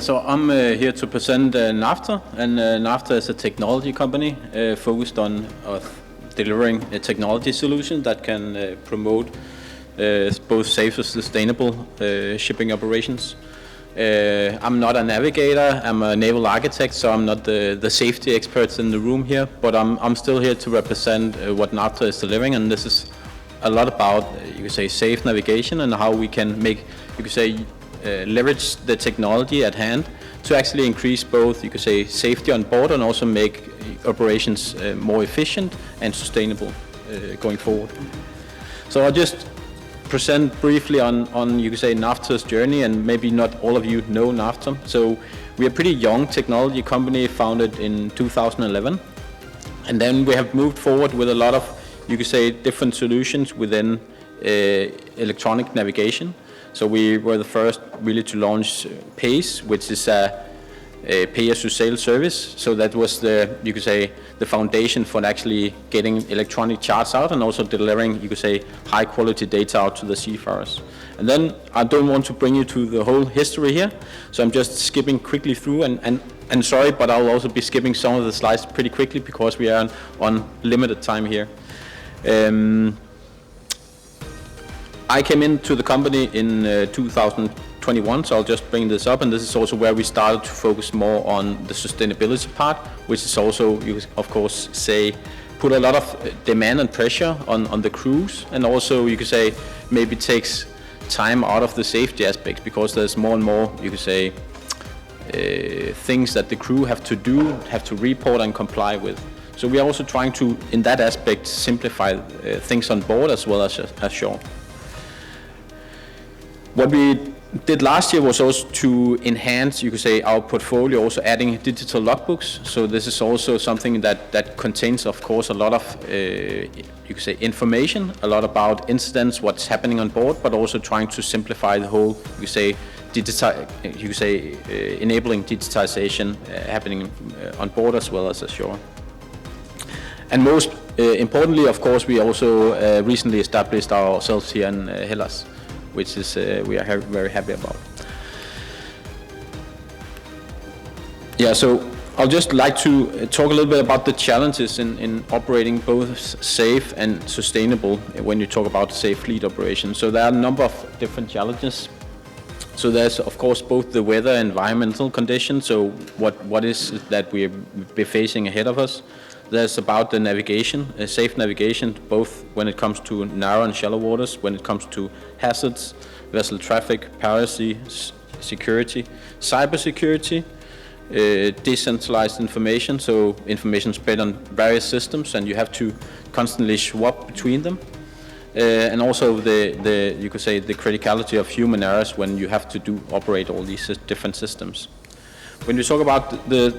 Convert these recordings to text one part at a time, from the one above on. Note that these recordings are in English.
So I'm here to present Navtor, and Navtor is a technology company focused on delivering a technology solution that can promote both safe and sustainable shipping operations. I'm not a navigator, I'm a naval architect, so I'm not the safety experts in the room here, but I'm still here to represent what Navtor is delivering, and this is a lot about, you could say, safe navigation and how we can make, you could say, leverage the technology at hand to actually increase both, you could say, safety on board and also make operations more efficient and sustainable going forward. So I'll just present briefly on you could say Navtor's journey, and maybe not all of you know Navtor. So we're a pretty young technology company founded in 2011, and then we have moved forward with a lot of, you could say, different solutions within electronic navigation. So we were the first really to launch PACE, which is a pay-as-you-sail service. So that was the, you could say, the foundation for actually getting electronic charts out and also delivering, you could say, high-quality data out to the seafarers. And then I don't want to bring you to the whole history here, so I'm just skipping quickly through. And sorry, but I'll also be skipping some of the slides pretty quickly because we are on limited time here. I came into the company in 2021, so I'll just bring this up, and this is also where we started to focus more on the sustainability part, which is also, you of course say, put a lot of demand and pressure on the crews, and also you could say maybe takes time out of the safety aspects because there's more and more, you could say, things that the crew have to do, have to report and comply with. So we are also trying to, in that aspect, simplify things on board as well as ashore. What we did last year was also to enhance, you could say, our portfolio, also adding digital logbooks. So this is also something that contains, of course, a lot of, you could say, information, a lot about incidents, what's happening on board, but also trying to simplify the whole, you could say, enabling digitization happening on board as well as ashore. And most importantly, of course, we also recently established ourselves here in Hellas, which is we are very happy about. Yeah, so I'll just like to talk a little bit about the challenges in operating both safe and sustainable when you talk about safe fleet operations. So there are a number of different challenges. So there's of course both the weather and environmental conditions, so what is it that we're facing ahead of us. There's about the navigation, safe navigation, both when it comes to narrow and shallow waters, when it comes to hazards, vessel traffic, piracy, security, cybersecurity, decentralized information, so information spread on various systems and you have to constantly swap between them. And also the you could say the criticality of human errors when you have to operate all these different systems. When we talk about the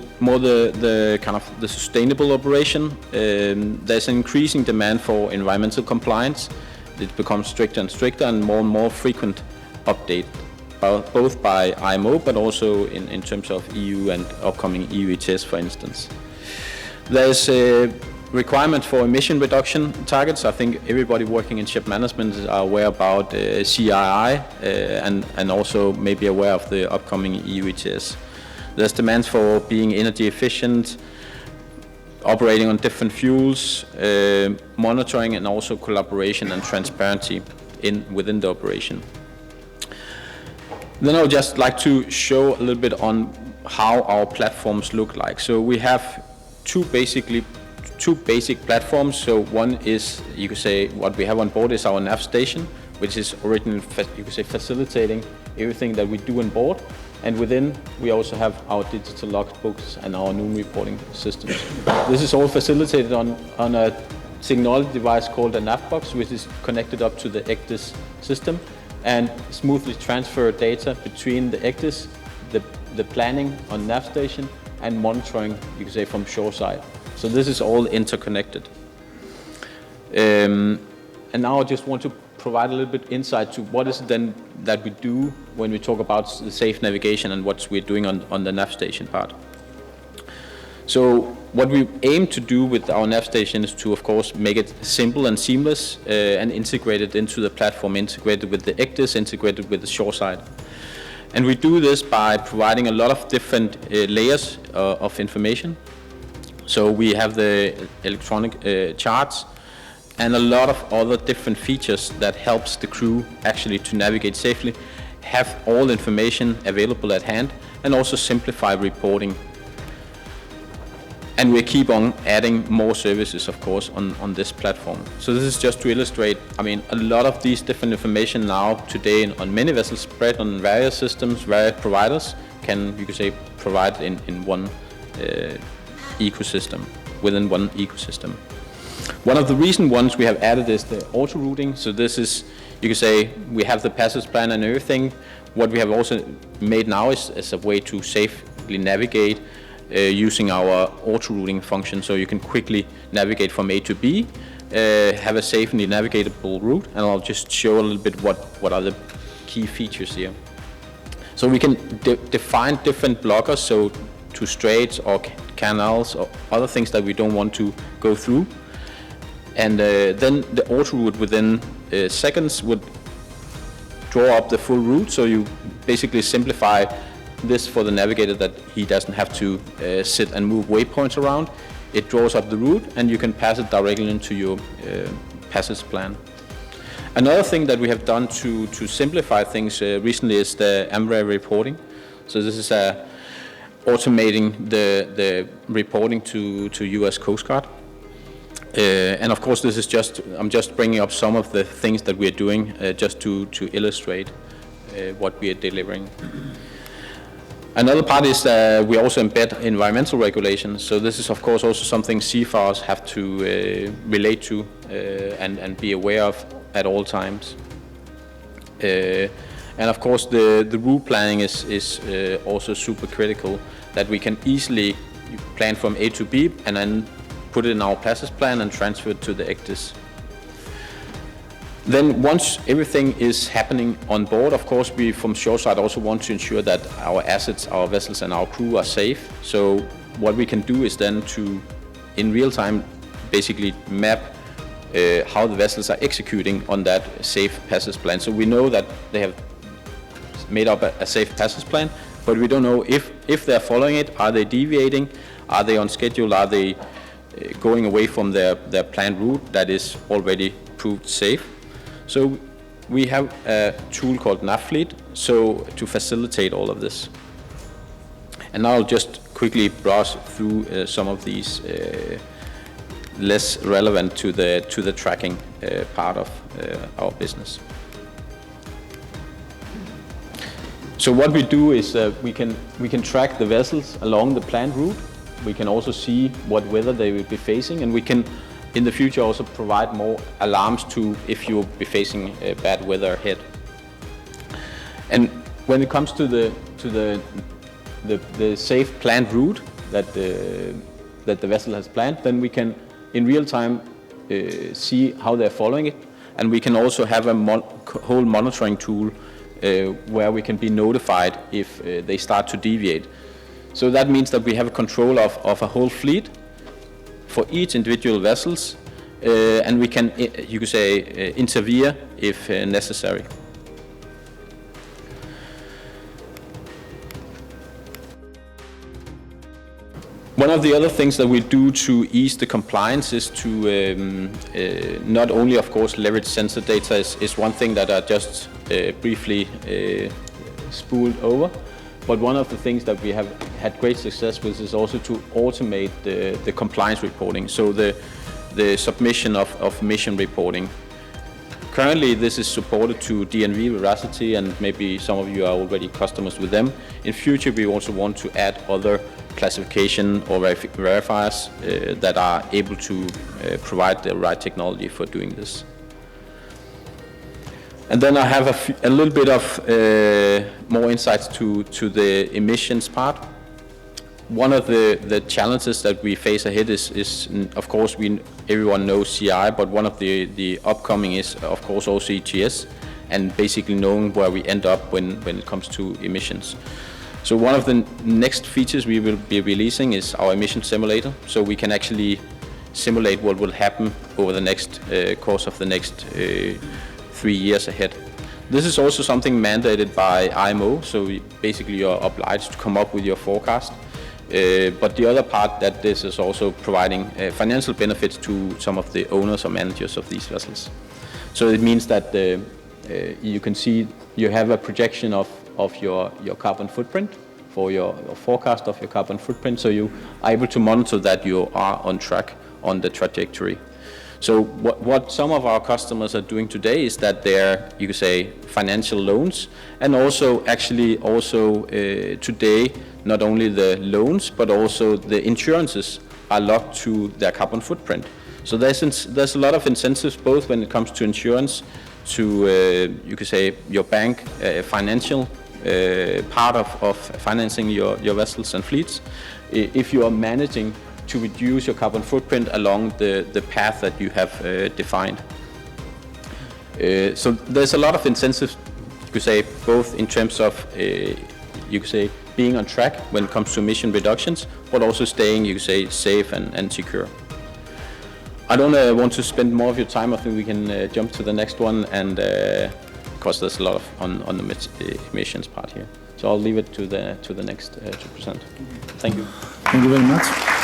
kind of the sustainable operation, there's an increasing demand for environmental compliance. It becomes stricter and stricter and more frequent update, both by IMO but also in terms of EU and upcoming EU ETS, for instance. There's a requirement for emission reduction targets. I think everybody working in ship management is aware about CII and also maybe aware of the upcoming EU ETS. There's demands for being energy efficient, operating on different fuels, monitoring and also collaboration and transparency within the operation. Then I would just like to show a little bit on how our platforms look like. So we have two basic platforms. So one is, you could say, what we have on board is our nav station, which is originally, you could say, facilitating everything that we do on board. And within, we also have our digital logbooks and our noon reporting systems. This is all facilitated on a technology device called a Navbox, which is connected up to the ECDIS system and smoothly transfer data between the ECDIS, the planning on nav station, and monitoring, you could say, from shoreside. So this is all interconnected. And now I just want to provide a little bit insight to what is it then that we do when we talk about the safe navigation and what we're doing on the nav station part. So what we aim to do with our nav station is to, of course, make it simple and seamless and integrated into the platform, integrated with the ECDIS, integrated with the shoreside. And we do this by providing a lot of different layers of information. So we have the electronic charts and a lot of other different features that helps the crew actually to navigate safely, have all information available at hand, and also simplify reporting. And we keep on adding more services, of course, on this platform. So this is just to illustrate, I mean, a lot of these different information now today on many vessels spread on various systems, various providers can, you could say, provide in one ecosystem, within one ecosystem. One of the recent ones we have added is the auto routing. So this is, you could say, we have the passage plan and everything. What we have also made now is a way to safely navigate using our auto routing function, so you can quickly navigate from A to B, have a safely navigatable route, and I'll just show a little bit what are the key features here. So we can define different blockers, so to straits or canals or other things that we don't want to go through. And then the auto route within seconds would draw up the full route, so you basically simplify this for the navigator that he doesn't have to sit and move waypoints around. It draws up the route and you can pass it directly into your passage plan. Another thing that we have done to simplify things recently is the AMRA reporting. So this is automating the reporting to US Coast Guard. And of course this is I'm just bringing up some of the things that we are doing just to illustrate what we are delivering. Another part is we also embed environmental regulations. So this is of course also something seafarers have to relate to and be aware of at all times. And of course the route planning is also super critical, that we can easily plan from A to B and then put it in our passage plan and transfer it to the ECDIS. Then once everything is happening on board, of course we from shoreside also want to ensure that our assets, our vessels and our crew are safe. So what we can do is then to, in real time, basically map how the vessels are executing on that safe passage plan. So we know that they have made up a safe passage plan, but we don't know if they're following it. Are they deviating? Are they on schedule? Are they going away from their planned route that is already proved safe? So we have a tool called Navtor, so to facilitate all of this. And now I'll just quickly browse through some of these less relevant to the tracking part of our business. So what we do is we can track the vessels along the planned route. We can also see what weather they will be facing, and we can in the future also provide more alarms to if you'll be facing bad weather ahead. And when it comes to the safe planned route that the vessel has planned, then we can in real time see how they're following it, and we can also have a whole monitoring tool where we can be notified if they start to deviate. So that means that we have control of a whole fleet for each individual vessels, and we can, you could say, intervene if necessary. One of the other things that we do to ease the compliance is to not only, of course, leverage sensor data is one thing that I just briefly spooled over. But one of the things that we have had great success with is also to automate the compliance reporting, so the submission of mission reporting. Currently this is supported to DNV, Veracity, and maybe some of you are already customers with them. In future we also want to add other classification or verifiers that are able to provide the right technology for doing this. And then I have a little bit of more insights to the emissions part. One of the challenges that we face ahead is of course, everyone knows CI, but one of the upcoming is, of course, also ETS, and basically knowing where we end up when it comes to emissions. So one of the next features we will be releasing is our emission simulator, so we can actually simulate what will happen over the next course of the next 3 years ahead. This is also something mandated by IMO, so basically you're obliged to come up with your forecast. But the other part that this is also providing financial benefits to some of the owners or managers of these vessels. So it means that you can see you have a projection of your carbon footprint for your forecast of your carbon footprint, so you are able to monitor that you are on track on the trajectory. So what some of our customers are doing today is that they're, you could say, financial loans, and also actually today not only the loans but also the insurances are locked to their carbon footprint. So there's a lot of incentives both when it comes to insurance, to you could say your bank financial part of financing your vessels and fleets, if you are managing to reduce your carbon footprint along the path that you have defined. So there's a lot of incentives, you could say, both in terms of you could say being on track when it comes to emission reductions, but also staying, you could say, safe and secure. I don't want to spend more of your time. I think we can jump to the next one, and because there's a lot on the emissions part here. So I'll leave it to the next to present. Thank you. Thank you very much.